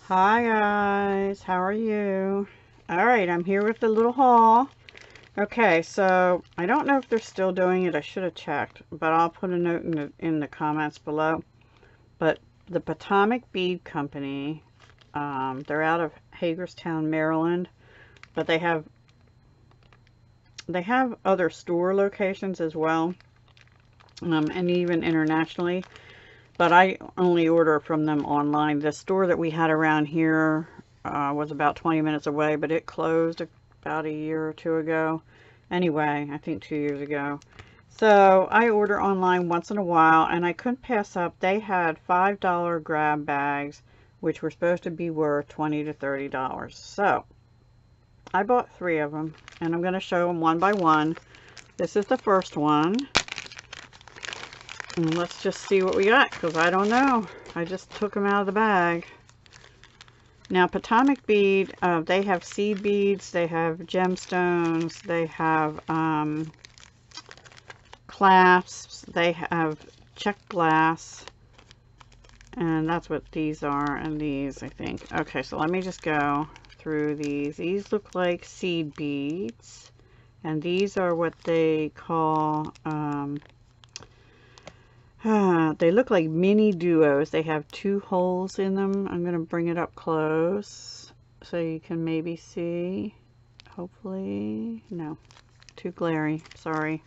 Hi guys, how are you? Alright, I'm here with the little haul. Okay, so I don't know if they're still doing it. I should have checked, but I'll put a note in the comments below. But the Potomac Bead Company, they're out of Hagerstown, Maryland, but they have other store locations as well, and even internationally. But I only order from them online. The store that we had around here was about 20 minutes away, but it closed about a year or two ago. Anyway, I think 2 years ago. So I order online once in a while, and I couldn't pass up. They had $5 grab bags, which were supposed to be worth $20 to $30. So I bought 3 of them, and I'm going to show them one by one. This is the first one. And let's just see what we got, because I don't know. I just took them out of the bag. Now, Potomac Bead, they have seed beads, they have gemstones, they have clasps, they have check glass, and that's what these are, and these, I think. Okay, so let me just go through these. These look like seed beads, and these are what they call... they look like mini duos. They have 2 holes in them. I'm going to bring it up close so you can maybe see. Hopefully. No. Too glary. Sorry.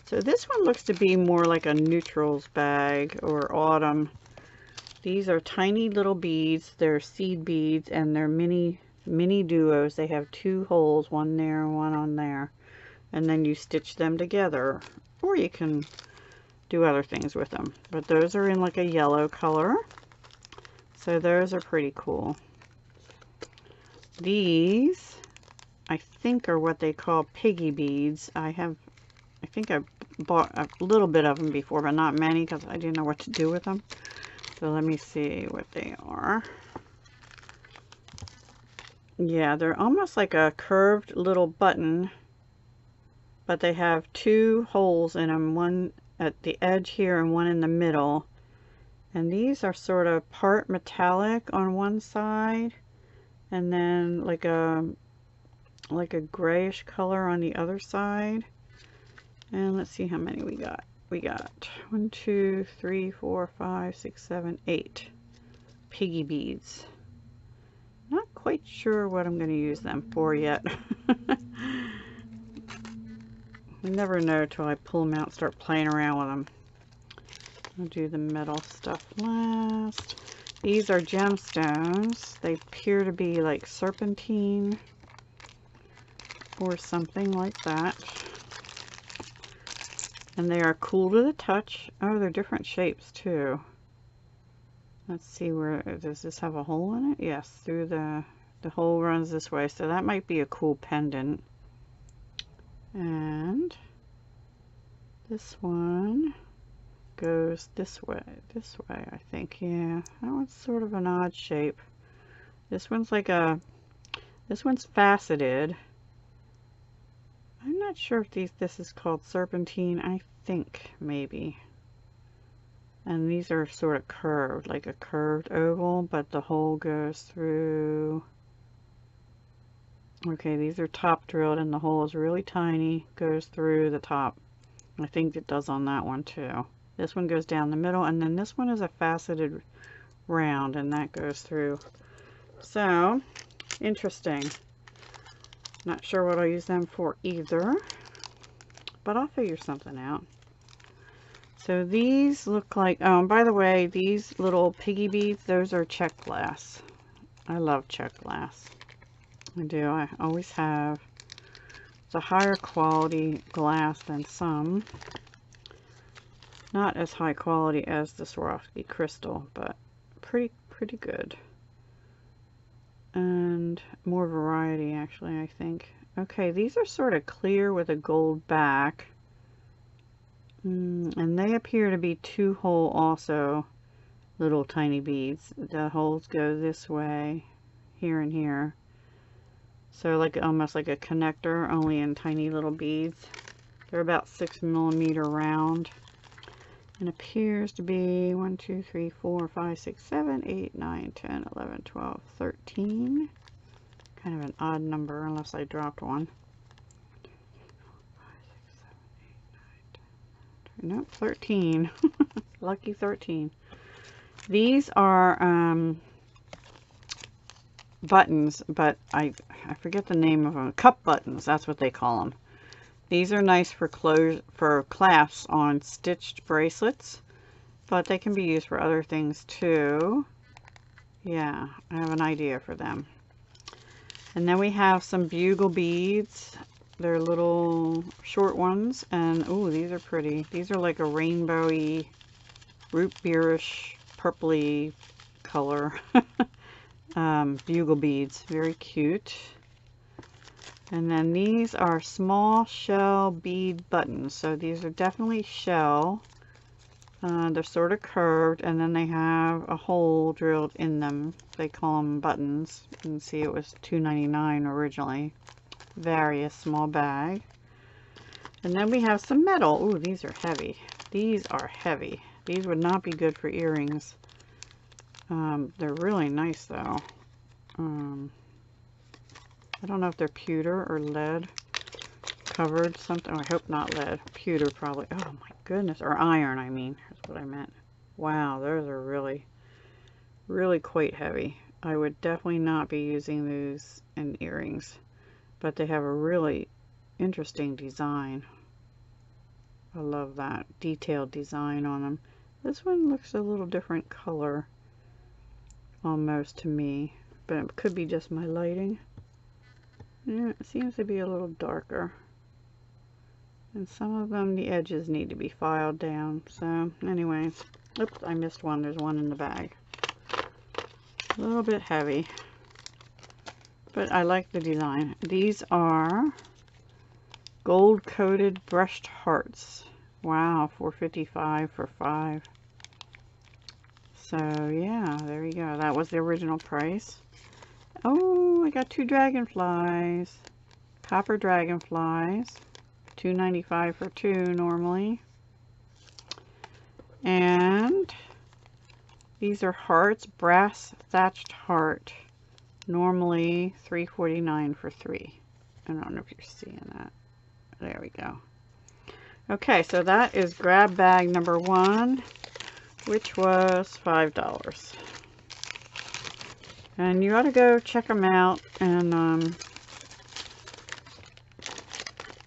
So this one looks to be more like a neutrals bag or autumn. These are tiny little beads. They're seed beads, and they're mini duos. They have 2 holes, one there and one on there. And then you stitch them together. Or you can do other things with them, but those are in like a yellow color, so those are pretty cool. These I think are what they call piggy beads. I think I bought a little bit of them before, but not many, because I didn't know what to do with them. So let me see what they are. Yeah, they're almost like a curved little button, but they have 2 holes in them, one at the edge here and one in the middle, and these are sort of part metallic on one side and then like a grayish color on the other side. And let's see how many we got. We got 1, 2, 3, 4, 5, 6, 7, 8 piggy beads. Not quite sure what I'm going to use them for yet. You never know till I pull them out and start playing around with them. I'll do the metal stuff last. These are gemstones. They appear to be like serpentine or something like that. And they are cool to the touch. Oh, they're different shapes too. Let's see, where does this have a hole in it? Yes, through the hole runs this way, so that might be a cool pendant. And this one goes this way, I think. Yeah, that one's sort of an odd shape. This one's this one's faceted. I'm not sure if this is called serpentine. I think maybe. And these are sort of curved, like a curved oval, but the hole goes through. Okay, these are top drilled and the hole is really tiny, goes through the top. I think it does on that one too. This one goes down the middle, and then this one is a faceted round, and that goes through. So, interesting. Not sure what I'll use them for either, but I'll figure something out. So these look like, oh, and by the way, these little piggy beads, those are check glass. I love check glass. I do. I always have. It's a higher quality glass than some. Not as high quality as the Swarovski crystal, but pretty good. And more variety, actually, I think. Okay, these are sort of clear with a gold back. And they appear to be 2 hole also, little tiny beads. The holes go this way, here and here. So like almost like a connector, only in tiny little beads. They're about 6 millimeter round. and appears to be 1, 2, 3, 4, 5, 6, 7, 8, 9, 10, 11, 12, 13. Kind of an odd number unless I dropped one. Nope, 13. Lucky 13. These are buttons, but I forget the name of them. Cup buttons, that's what they call them. These are nice for clasps on stitched bracelets, but they can be used for other things too. Yeah, I have an idea for them. And then we have some bugle beads. They're little short ones, and oh, these are pretty. These are like a rainbowy, root beerish, purpley color. Bugle beads, very cute. And then these are small shell bead buttons. So these are definitely shell. They're sort of curved, and then they have a hole drilled in them. They call them buttons. You can see it was $2.99 originally. Various small bag. And then we have some metal. Ooh, these are heavy. These are heavy. These would not be good for earrings. They're really nice though. I don't know if they're pewter or lead covered something. Oh, I hope not lead. Pewter probably. Oh my goodness. Or iron, I mean. That's what I meant. Wow, those are really, really quite heavy. I would definitely not be using these in earrings. But they have a really interesting design. I love that detailed design on them. This one looks a little different color almost to me, but it could be just my lighting. Yeah, it seems to be a little darker. And some of them, the edges need to be filed down. So anyway, oops, I missed one. There's one in the bag. A little bit heavy, but I like the design. These are gold coated brushed hearts. Wow, $4.55 for 5. So yeah, there you go. That was the original price. Oh, I got 2 dragonflies. Copper dragonflies. $2.95 for 2 normally. And these are hearts, brass thatched heart. Normally $3.49 for 3. I don't know if you're seeing that. There we go. Okay, so that is grab bag number 1, which was $5. And you ought to go check them out and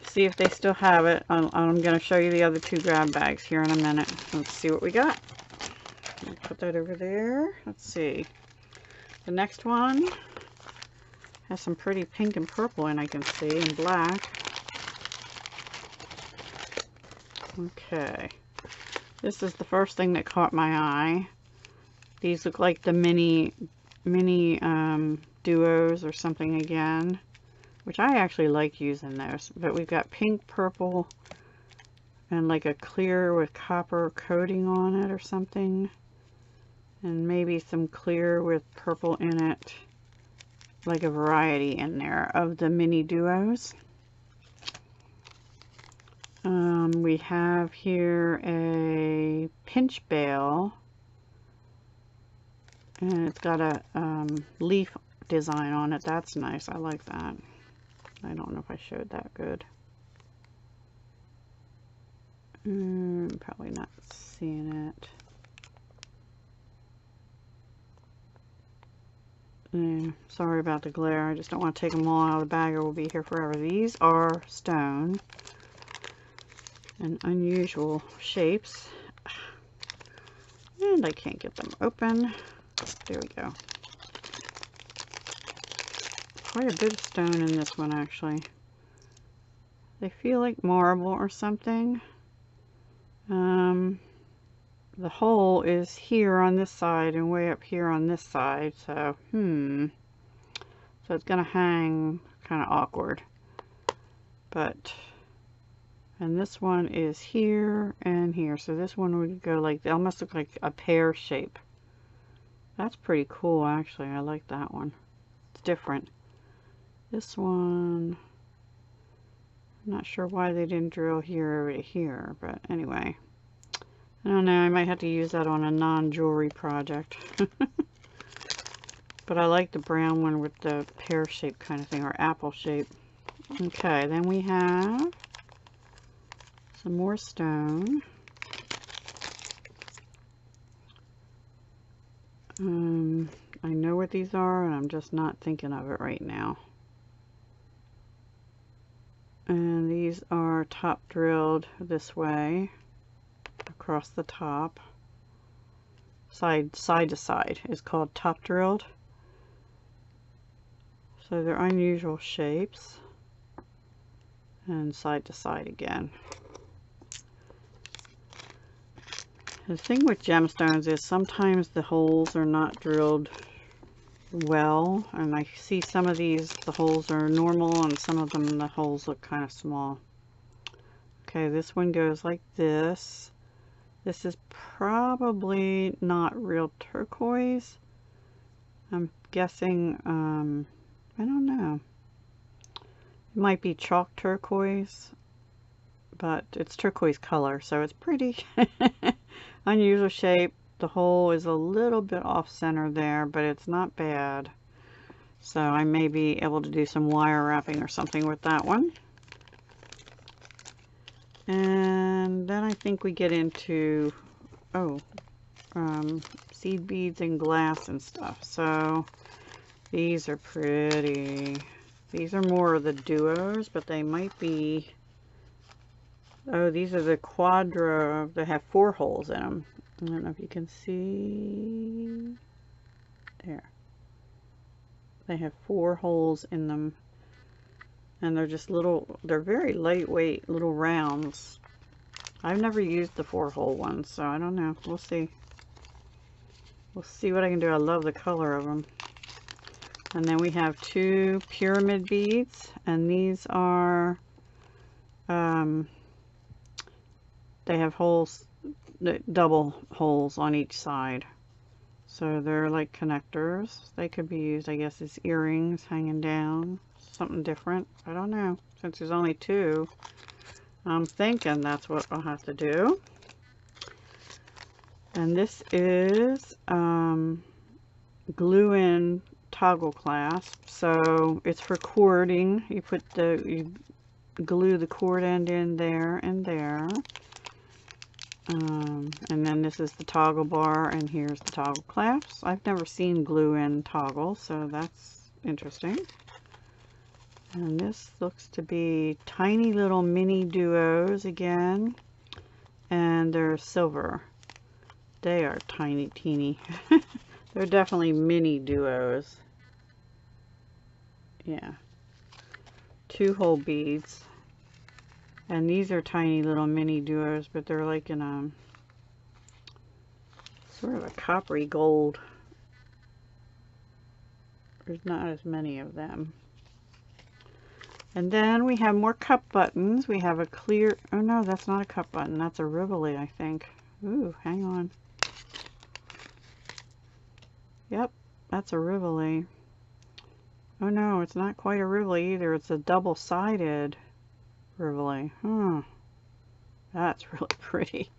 see if they still have it. I'm going to show you the other 2 grab bags here in a minute. Let's see what we got. Put that over there. Let's see. The next one has some pretty pink and purple, and I can see, and black. Okay. This is the first thing that caught my eye. These look like the mini duos or something again, which I actually like using those. But we've got pink, purple, and like a clear with copper coating on it or something, and maybe some clear with purple in it, like a variety in there of the mini duos. We have here a pinch bail, and it's got a leaf design on it. That's nice. I like that. I don't know if I showed that good. Probably not seeing it. Sorry about the glare. I just don't want to take them all out of the bag or we'll be here forever. These are stone and unusual shapes. And I can't get them open. There we go. Quite a bit of stone in this one, actually. They feel like marble or something. The hole is here on this side and way up here on this side, so so it's gonna hang kind of awkward. But and this one is here and here, so this one would go like, they almost look like a pear shape. That's pretty cool, actually. I like that one. It's different. This one, I'm not sure why they didn't drill here over to here, but anyway. I don't know, I might have to use that on a non-jewelry project. But I like the brown one with the pear shape kind of thing, or apple shape. Okay, then we have some more stone. I know what these are, and I'm just not thinking of it right now. And these are top drilled this way, across the top. Side to side is called top drilled. So they're unusual shapes. And side to side again. The thing with gemstones is sometimes the holes are not drilled well, and I see some of these, the holes are normal, and some of them the holes look kind of small. Okay, this one goes like this. This is probably not real turquoise. I'm guessing, I don't know. It might be chalk turquoise, but it's turquoise color, so it's pretty. Unusual shape. The hole is a little bit off center there, but it's not bad. So I may be able to do some wire wrapping or something with that one. And then I think we get into, seed beads and glass and stuff. So these are pretty. These are more of the duos, but they might be, these are the quadra. They have 4 holes in them. I don't know if you can see there. They have 4 holes in them, and they're just little, they're very lightweight little rounds. I've never used the 4-hole ones, so I don't know. We'll see. We'll see what I can do. I love the color of them. And then we have 2 pyramid beads, and these are, they have holes, double holes on each side. So they're like connectors. They could be used, I guess, as earrings hanging down. Something different. I don't know. Since there's only 2, I'm thinking that's what I'll have to do. And this is glue-in toggle clasp. So it's for cording. You glue the cord end in there and there. And then this is the toggle bar, and here's the toggle clasps. I've never seen glue-in toggle, so that's interesting. And this looks to be tiny little mini duos again, and they're silver. They are tiny, teeny. They're definitely mini duos. Yeah. 2-hole beads. And these are tiny little mini duos, but they're like in a sort of a coppery gold. There's not as many of them. And then we have more cup buttons. We have a clear, oh no, that's not a cup button. That's a Rivoli, I think. Ooh, hang on. Yep, that's a Rivoli. Oh no, it's not quite a Rivoli either. It's a double-sided Rivoli. That's really pretty.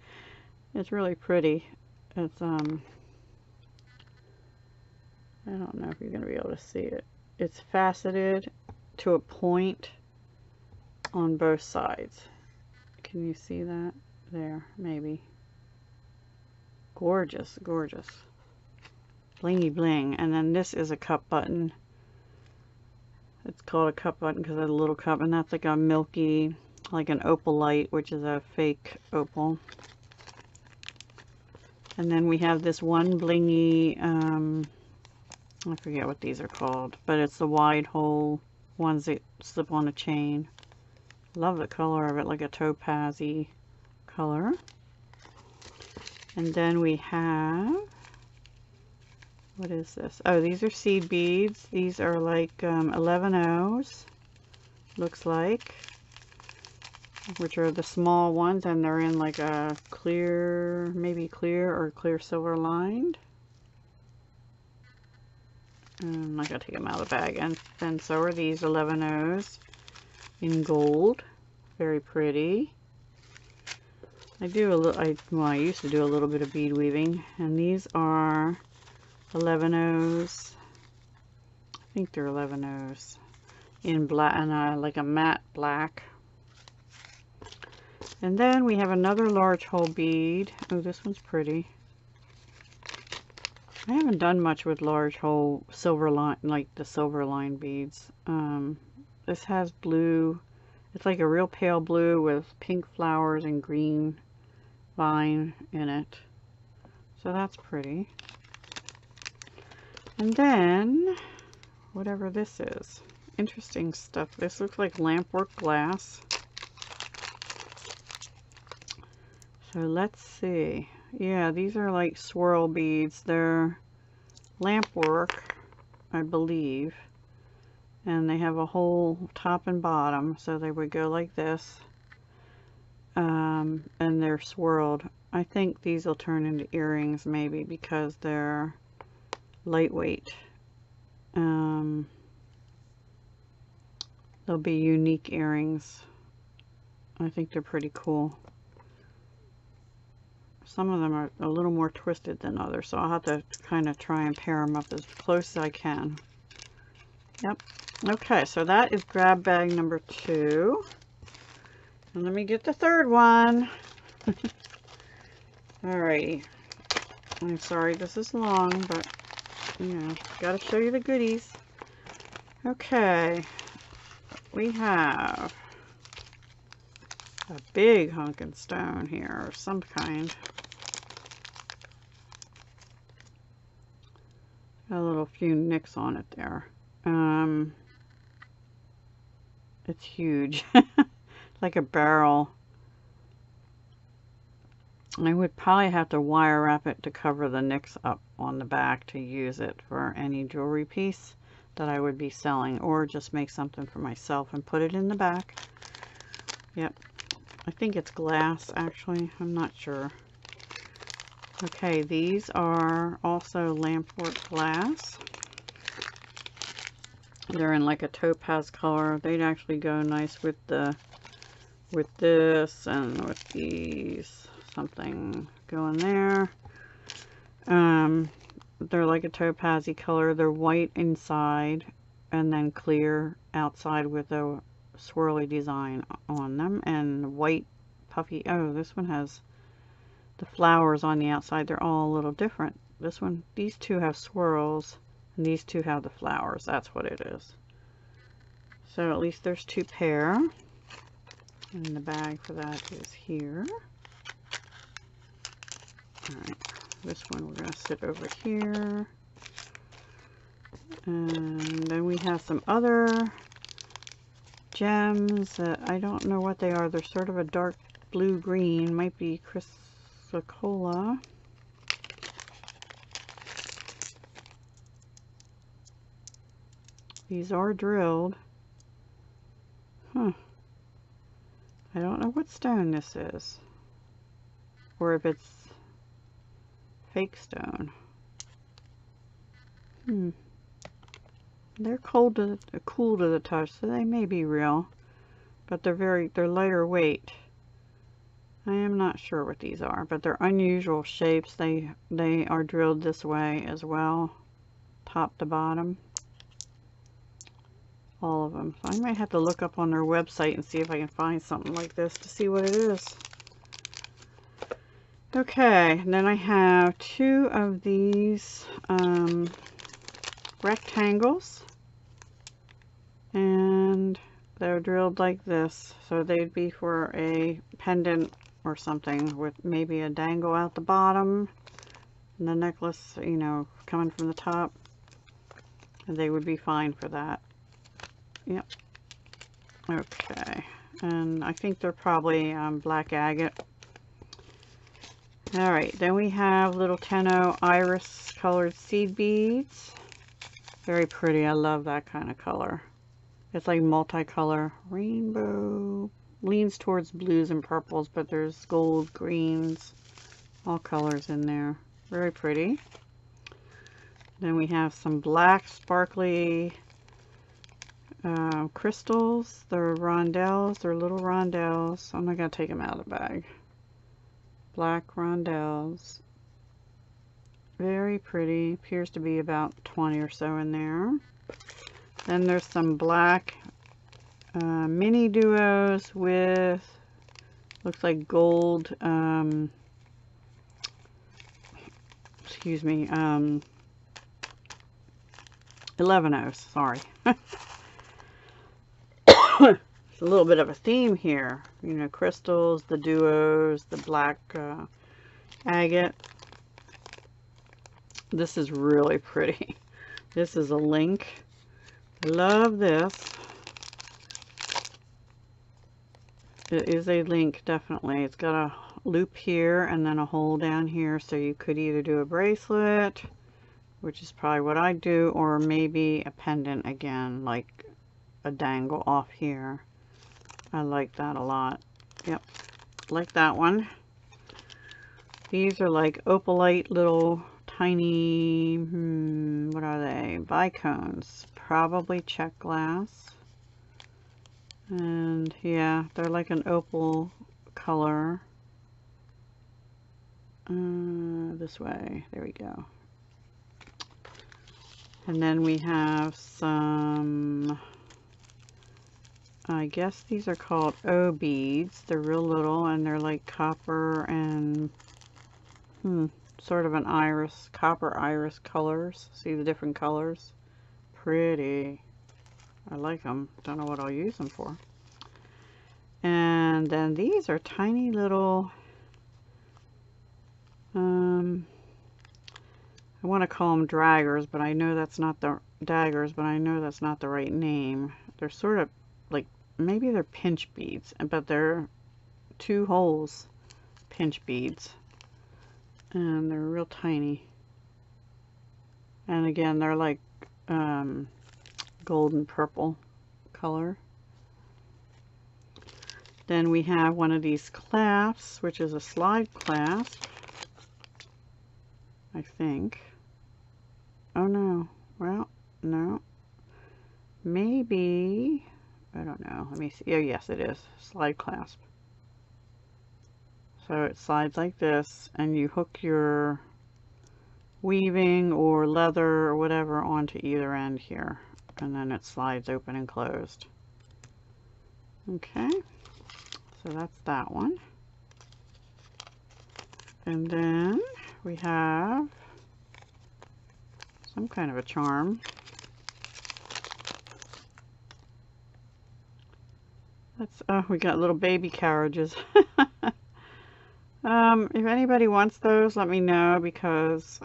It's really pretty. It's I don't know if you're gonna be able to see it. It's faceted to a point on both sides. Can you see that? There, maybe. Gorgeous, gorgeous. Blingy bling. And then this is a cup button. It's called a cup button because of the little cup, and that's like a milky, like an opalite, which is a fake opal. And then we have this one blingy, I forget what these are called, but it's the wide hole ones that slip on a chain. Love the color of it, like a topaz-y color. And then we have, what is this? Oh, these are seed beads. These are like 11/0s, looks like, which are the small ones, and they're in like a clear, maybe clear or clear silver lined. I'm not going to take them out of the bag. And then so are these 11/0s in gold. Very pretty. I do a little, well, I used to do a little bit of bead weaving, and these are 11/0s. I think they're 11/0s in black, and like a matte black. And then we have another large hole bead. Oh, this one's pretty. I haven't done much with large hole silver line, like the silver line beads. This has blue. It's like a real pale blue with pink flowers and green vine in it. So that's pretty. And then, whatever this is. Interesting stuff. This looks like lampwork glass. So let's see. Yeah, these are like swirl beads. They're lampwork, I believe. And they have a hole top and bottom, so they would go like this. And they're swirled. I think these will turn into earrings maybe because they're lightweight. They'll be unique earrings. I think they're pretty cool. Some of them are a little more twisted than others, so I'll have to kind of try and pair them up as close as I can. Yep. Okay, so that is grab bag number 2. And let me get the third one. Alrighty. I'm sorry this is long, but you know, gotta show you the goodies. Okay. We have a big hunkin' stone here, or some kind. Got a little few nicks on it there. It's huge. Like a barrel. I would probably have to wire wrap it to cover the nicks up on the back to use it for any jewelry piece that I would be selling, or just make something for myself and put it in the back. Yep. I think it's glass, actually. I'm not sure. Okay, these are also lampwork glass. They're in like a topaz color. They'd actually go nice with the this and with these. Something going there. They're like a topaz-y color. They're white inside and then clear outside with a swirly design on them, and white puffy. Oh, this one has the flowers on the outside. They're all a little different. This one, these two have swirls and these two have the flowers. That's what it is. So at least there's 2 pair, and the bag for that is here. Alright, this one we're going to sit over here. And then we have some other gems that I don't know what they are. They're sort of a dark blue-green. Might be chrysocolla. These are drilled. Huh. I don't know what stone this is. Or if it's fake stone. They're cool to the touch, so they may be real, but they're lighter weight. I am not sure what these are, but they're unusual shapes. They are drilled this way as well, top to bottom. All of them. So I might have to look up on their website and see if I can find something like this to see what it is. Okay, and then I have 2 of these rectangles, and they're drilled like this, so they'd be for a pendant or something with maybe a dangle out the bottom and the necklace, you know, coming from the top, and they would be fine for that. Yep. Okay, and I think they're probably black agate. Alright, then we have little 10-0 iris colored seed beads. Very pretty. I love that kind of color. It's like multicolor rainbow. Leans towards blues and purples, but there's gold, greens, all colors in there. Very pretty. Then we have some black sparkly crystals. They're rondelles. They're little rondelles. I'm not going to take them out of the bag. black rondelles. Very pretty. Appears to be about 20 or so in there. Then there's some black mini duos with, looks like gold, excuse me, 11-ohs, sorry. It's a little bit of a theme here. You know, crystals, the duos, the black agate. This is really pretty. This is a link. I love this. It is a link, definitely. It's got a loop here and then a hole down here, so you could either do a bracelet, which is probably what I do, or maybe a pendant again, like a dangle off here. I like that a lot. Yep, like that one. These are like opalite little tiny, what are they? Bicones, probably check glass. And yeah, they're like an opal color. This way, there we go. And then we have some, I guess these are called O beads. They're real little and they're like copper and sort of an iris, copper iris colors. See the different colors? Pretty. I like them. Don't know what I'll use them for. And then these are tiny little, I want to call them daggers, but I know that's not the daggers, but I know that's not the right name. They're sort of like, maybe they're pinch beads, but they're 2 holes pinch beads, and they're real tiny. And again, they're like golden purple color. Then we have one of these clasps, which is a slide clasp, I think. Oh no, well, no, maybe, I don't know, let me see. Oh yes, it is slide clasp. So it slides like this, and you hook your weaving or leather or whatever onto either end here, and then it slides open and closed. Okay, so that's that one. And then we have some kind of a charm. That's, we got little baby carriages. If anybody wants those, let me know, because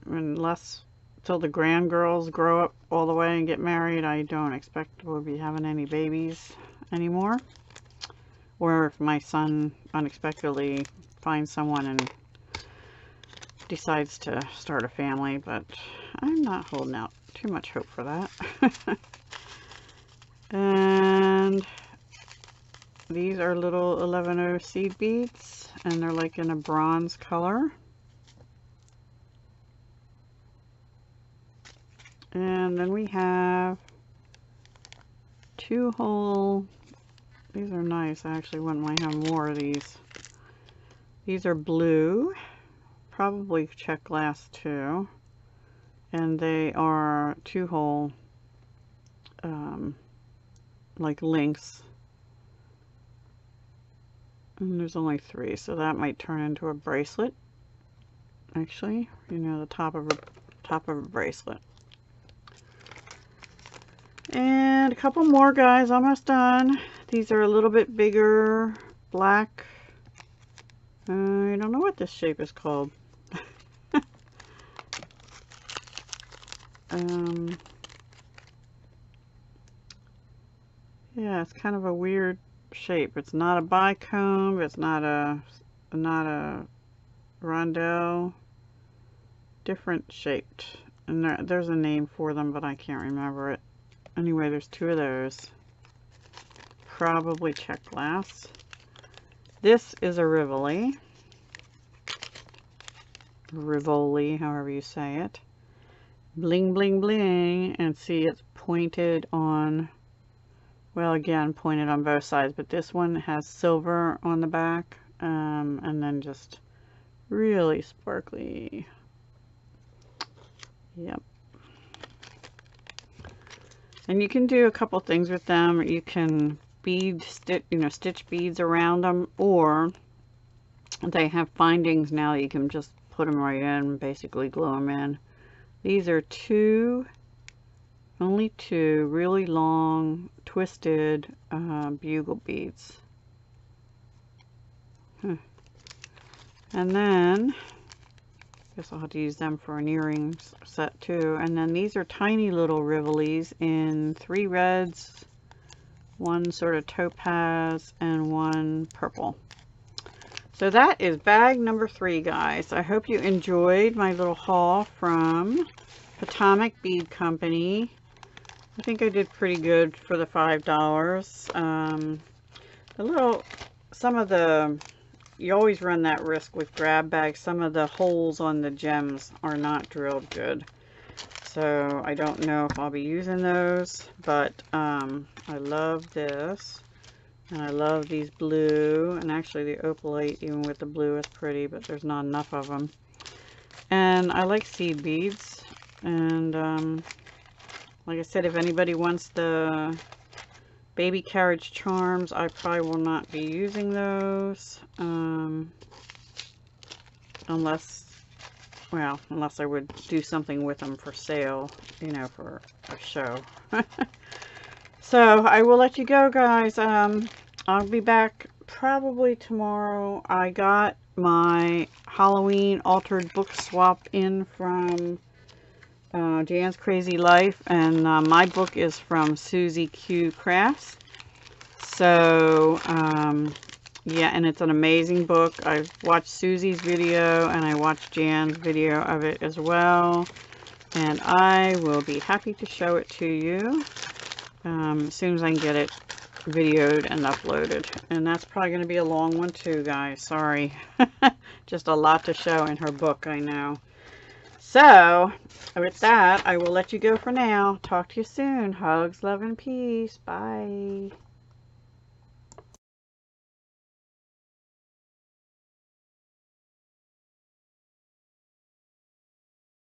unless till the grand girls grow up all the way and get married, I don't expect we'll be having any babies anymore. Or if my son unexpectedly finds someone and decides to start a family, but I'm not holding out too much hope for that. And these are little 11-oh seed beads, and they're like in a bronze color. And then we have 2-hole, these are nice. I actually wouldn't mind having more of these. These are blue, probably check glass too, and they are 2-hole like links, and there's only 3, so that might turn into a bracelet, actually, you know, the top of a bracelet. And a couple more, guys, almost done. These are a little bit bigger, black. I don't know what this shape is called. Yeah, it's kind of a weird shape. It's not a bicomb. It's not a rondelle. Different shaped. And there's a name for them, but I can't remember it. Anyway, there's 2 of those. Probably check glass. This is a Rivoli. Rivoli, however you say it. Bling, bling, bling. And see, it's pointed on, well, again, pointed on both sides, but this one has silver on the back and then just really sparkly. Yep. And you can do a couple things with them. You can stitch beads around them, or they have findings now that you can just put them right in, basically glue them in. These are only two really long twisted bugle beads. And then I guess I'll have to use them for an earrings set too. And then these are tiny little rivolis in 3 reds, 1 sort of topaz, and 1 purple. So that is bag number 3, guys. I hope you enjoyed my little haul from Potomac Bead Company. I think I did pretty good for the $5. Some of the, you always run that risk with grab bags. Some of the holes on the gems are not drilled good. So I don't know if I'll be using those, but I love this. And I love these blue, and actually the opalite, even with the blue, is pretty, but there's not enough of them. And I like seed beads. And like I said, if anybody wants the baby carriage charms, I probably will not be using those. Unless I would do something with them for sale, you know, for a show. So I will let you go, guys. I'll be back probably tomorrow. I got my Halloween altered book swap in from Jan's Crazy Life, and my book is from Susie Q Crafts. So yeah, and it's an amazing book. I've watched Susie's video and I watched Jan's video of it as well, and I will be happy to show it to you as soon as I can get it videoed and uploaded. And that's probably going to be a long one too, guys. Sorry. Just a lot to show in her book, I know. So with that, I will let you go for now. Talk to you soon. Hugs, love, and peace. Bye.